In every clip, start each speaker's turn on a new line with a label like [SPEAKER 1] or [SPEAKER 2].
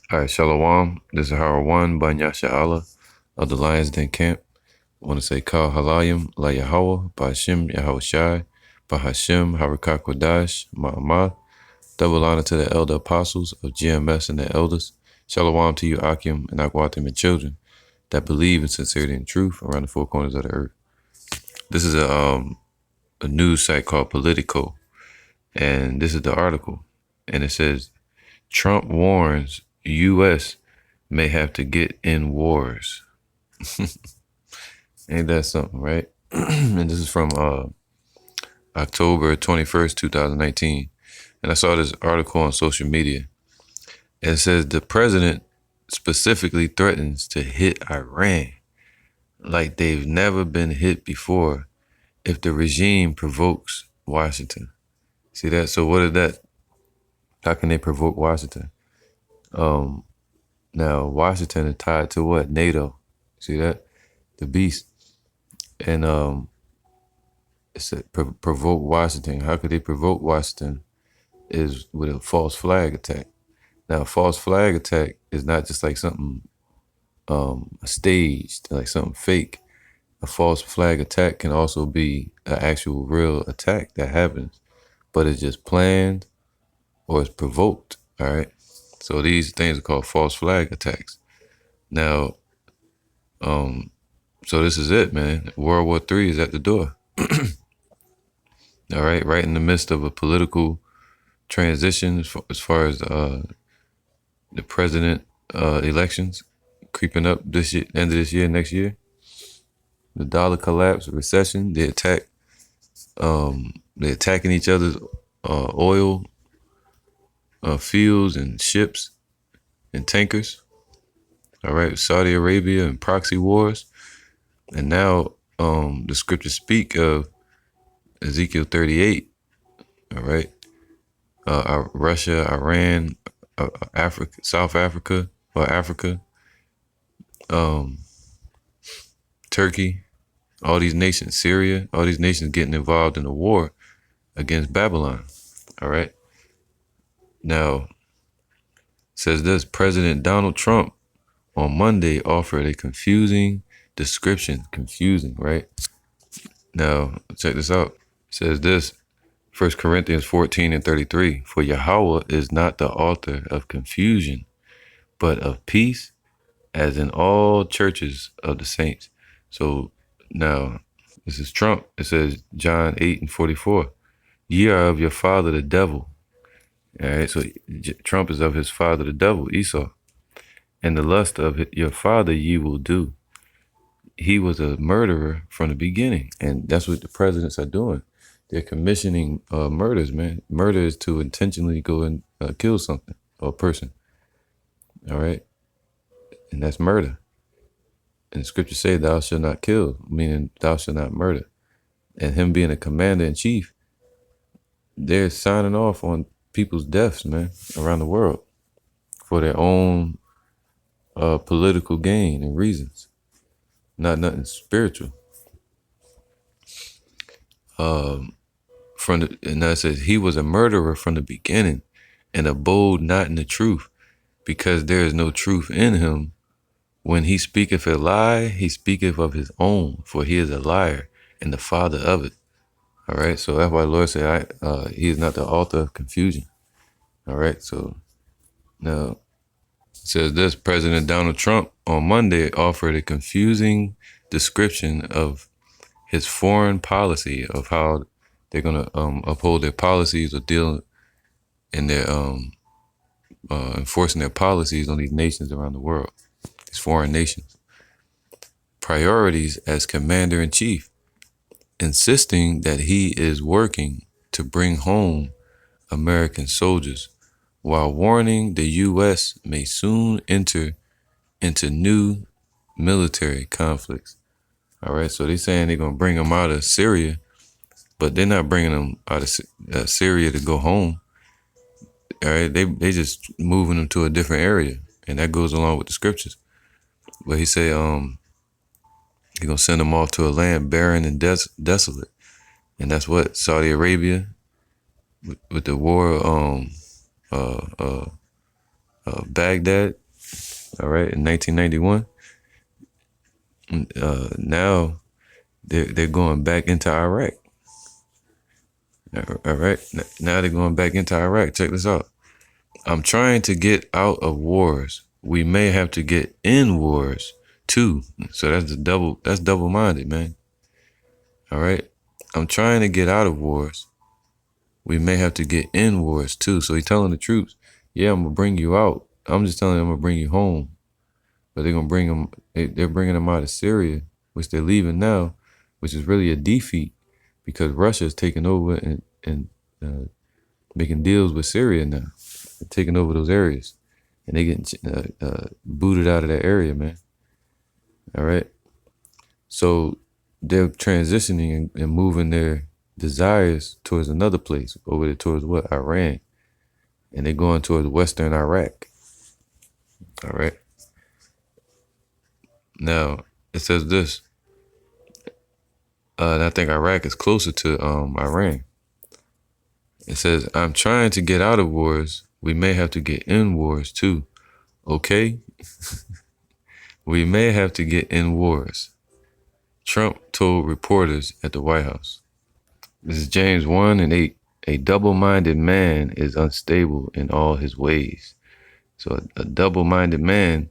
[SPEAKER 1] All right, Shalom. This is Howard One, Banya Sha'ala of the Lions Den Camp. I want to say Kal Halayim, La Yahweh, Ba'Hashem Yahweh Shai, Ba'Hashem Harakak Kodash, Ma'amah. Double honor to the elder apostles of GMS and the elders. Shalom to you, Akim and Akwatim and children that believe in sincerity and truth around the four corners of the earth. This is a news site called Politico, and this is the article. And it says, Trump warns U.S. may have to get in wars. Ain't that something, right? And this is from October 21st, 2019. And I saw this article on social media. And it says the president specifically threatens to hit Iran like they've never been hit before if the regime provokes Washington. See that? So what is that? How can they provoke Washington? Now, Washington is tied to what? NATO. See that? The beast. And it said provoke Washington. How could they provoke Washington? Is with a false flag attack. Now, a false flag attack is not just like something staged, like something fake. A false flag attack can also be an actual real attack that happens, but it's just planned or it's provoked. All right. So these things are called false flag attacks. Now, so this is it, man. World War III is at the door. All right in the midst of a political transition as far as the president elections creeping up this year, end of this year, next year. The dollar collapse, recession, they're attacking each other's oil fields and ships and tankers. All right, Saudi Arabia and proxy wars. And now the scriptures speak of Ezekiel 38. All right. Russia, Iran, Africa, South Africa, or Africa, Turkey, all these nations, Syria, all these nations getting involved in a war against Babylon. All right. Now, says this, President Donald Trump on Monday offered a confusing description. Confusing, right? Now, check this out. It says this, 1 Corinthians 14:33, for Yahweh is not the author of confusion, but of peace, as in all churches of the saints. So now, this is Trump. It says John 8:44, ye are of your father the devil. All right, so Trump is of his father the devil, Esau. And the lust of your father ye will do. He was a murderer from the beginning. And that's what the presidents are doing. They're commissioning murders, man. Murder is to intentionally go and kill something or a person. All right. And that's murder. And the scriptures say thou shalt not kill, meaning thou shalt not murder. And him being a commander in chief, they're signing off on people's deaths, man, around the world for their own political gain and reasons. Not nothing spiritual. And that says he was a murderer from the beginning and abode not in the truth, because there is no truth in him. When he speaketh a lie, he speaketh of his own, for he is a liar and the father of it. All right. So that's why the Lord said, he is not the author of confusion. All right. So now it says this, President Donald Trump on Monday offered a confusing description of his foreign policy, of how they're going to uphold their policies or deal in their enforcing their policies on these nations around the world, these foreign nations. Priorities as commander-in-chief, insisting that he is working to bring home American soldiers while warning the U.S. may soon enter into new military conflicts. All right, so they're saying they're going to bring them out of Syria, but they're not bringing them out of Syria to go home. All right, they just moving them to a different area, and that goes along with the scriptures. But he say, he's going to send them off to a land barren and desolate. And that's what Saudi Arabia, with the war Baghdad, all right, in 1991. Now they're going back into Iraq. All right, now they're going back into Iraq. Check this out. I'm trying to get out of wars. We may have to get in wars too. So that's double-minded, man. All right. I'm trying to get out of wars. We may have to get in wars too. So he's telling the troops, yeah, I'm gonna bring you out. I'm just telling them I'm gonna bring you home. But they're gonna bring them. They're bringing them out of Syria, which they're leaving now, which is really a defeat because Russia is taking over and making deals with Syria now. They're taking over those areas, and they getting booted out of that area, man. All right. So they're transitioning and moving their desires towards another place, over there towards what? Iran. And they're going towards Western Iraq. All right. Now, it says this. And I think Iraq is closer to Iran. It says, I'm trying to get out of wars. We may have to get in wars too. Okay? We may have to get in wars. Trump told reporters at the White House. This is James 1:8. A double-minded man is unstable in all his ways. So a double-minded man,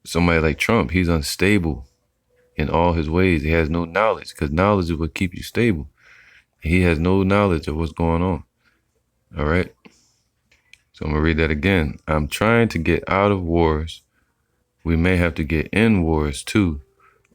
[SPEAKER 1] somebody like Trump, he's unstable in all his ways. He has no knowledge, because knowledge is what keeps you stable. He has no knowledge of what's going on. All right? So I'm going to read that again. I'm trying to get out of wars. We may have to get in wars too.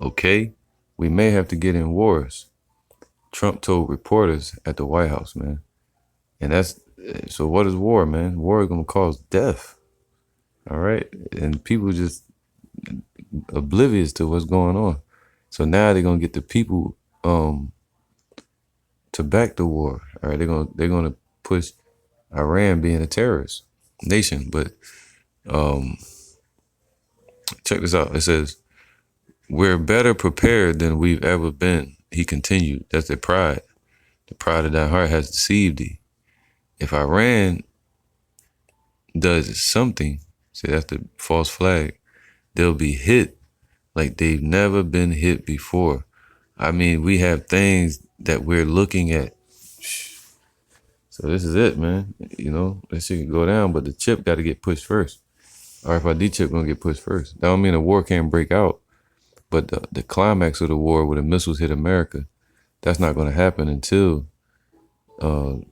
[SPEAKER 1] Okay? We may have to get in wars. Trump told reporters at the White House, man. And so what is war, man? War is going to cause death. All right? And people just oblivious to what's going on. So now they're going to get the people to back the war. All right? They're going to push Iran being a terrorist nation. But check this out. It says, we're better prepared than we've ever been. He continued. That's their pride. The pride of thy heart has deceived thee. If Iran does something, see, that's the false flag, they'll be hit like they've never been hit before. I mean, we have things that we're looking at. So this is it, man. You know, that shit can go down, but the chip got to get pushed first. RFID chip going to get pushed first. That don't mean the war can't break out. But the climax of the war where the missiles hit America, that's not going to happen until the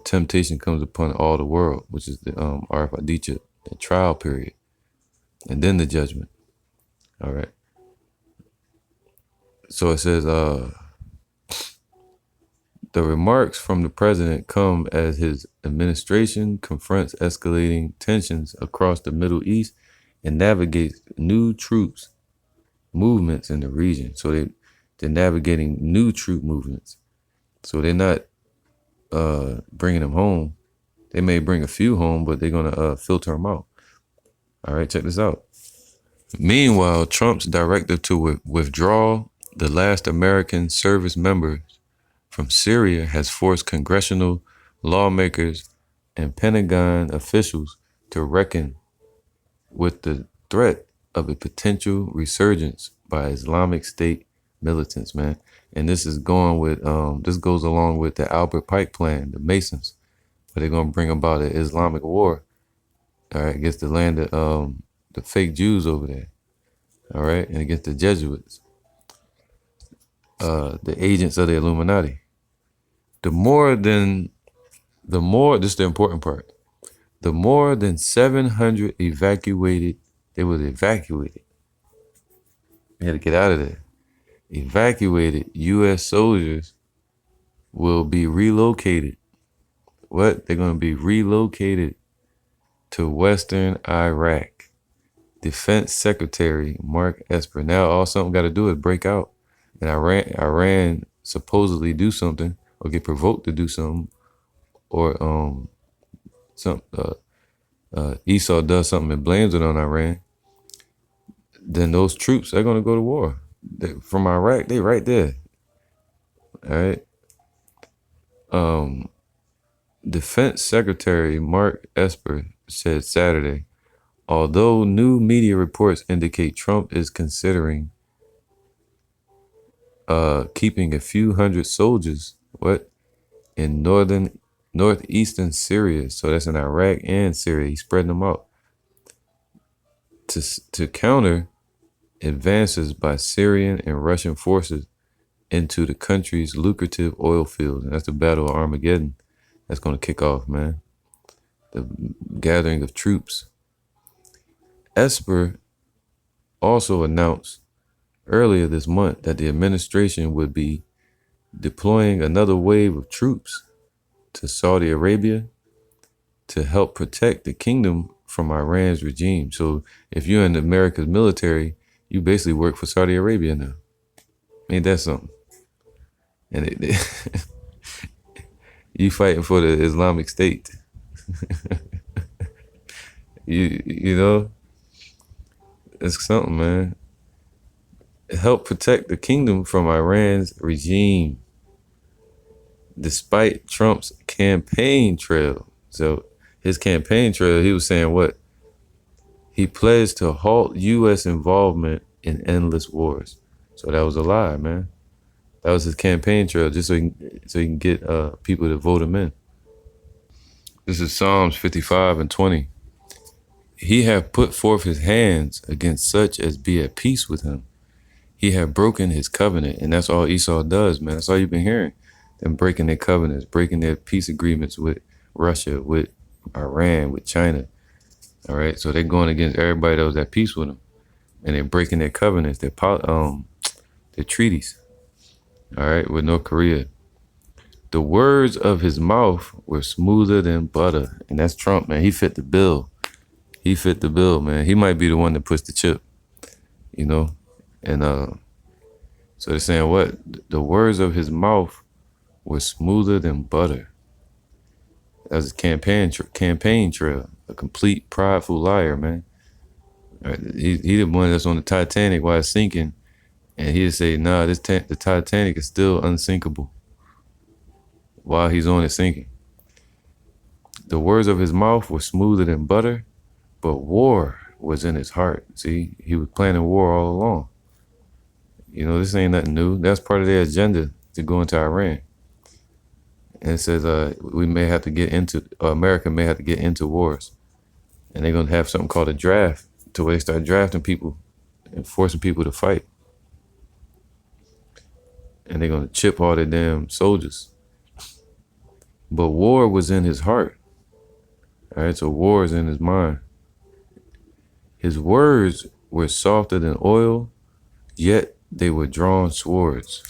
[SPEAKER 1] temptation comes upon all the world, which is the RFID chip, the trial period, and then the judgment. All right. So it says, the remarks from the president come as his administration confronts escalating tensions across the Middle East and navigates new troops movements in the region. So they're navigating new troop movements. So they're not bringing them home. They may bring a few home, but they're going to filter them out. All right, check this out. Meanwhile, Trump's directive to withdraw the last American service members from Syria has forced congressional lawmakers and Pentagon officials to reckon with the threat of a potential resurgence by Islamic State militants, man. And this is going with, this goes along with the Albert Pike plan, the Masons, where they're going to bring about an Islamic war, all right, against the land of the fake Jews over there, all right, and against the Jesuits, the agents of the Illuminati. This is the important part, the more than 700 they was evacuated. They had to get out of there. Evacuated U.S. soldiers will be relocated. What? They're going to be relocated to Western Iraq. Defense Secretary Mark Esper. Now all something got to do is break out. And Iran supposedly do something or get provoked to do something, or Esau does something and blames it on Iran, then those troops are going to go to war. From Iraq, they right there. All right. Defense Secretary Mark Esper said Saturday, although new media reports indicate Trump is considering keeping a few hundred soldiers in northeastern Syria. So that's in Iraq and Syria. He's spreading them out to counter advances by Syrian and Russian forces into the country's lucrative oil fields. And that's the Battle of Armageddon that's going to kick off, man. The gathering of troops. Esper also announced earlier this month that the administration would be deploying another wave of troops to Saudi Arabia to help protect the kingdom from Iran's regime. So if you're in America's military, you basically work for Saudi Arabia now. Ain't that something? And you fighting for the Islamic State. you know, it's something, man. Help protect the kingdom from Iran's regime, despite Trump's campaign trail. So his campaign trail, he was saying what? He pledged to halt U.S. involvement in endless wars. So that was a lie, man. That was his campaign trail, just so he can get people to vote him in. This is Psalms 55:20. He hath put forth his hands against such as be at peace with him. He had broken his covenant, and that's all Esau does, man. That's all you've been hearing. Them breaking their covenants, breaking their peace agreements with Russia, with Iran, with China. All right, so they're going against everybody that was at peace with them, and they're breaking their covenants, their treaties. All right, with North Korea. The words of his mouth were smoother than butter, and that's Trump, man. He fit the bill. He fit the bill, man. He might be the one that puts the chip, you know. And so they're saying what? The words of his mouth were smoother than butter. That was his campaign trail. A complete prideful liar, man. Right. He the one that's on the Titanic while it's sinking, and he'd say, nah, the Titanic is still unsinkable while he's on it sinking. The words of his mouth were smoother than butter, but war was in his heart. See, he was planning war all along. You know, this ain't nothing new. That's part of their agenda to go into Iran. And it says we may have to get into, America may have to get into wars. And they're going to have something called a draft, to where they start drafting people and forcing people to fight. And they're going to chip all their damn soldiers. But war was in his heart. All right, so war is in his mind. His words were softer than oil, yet they were drawn swords.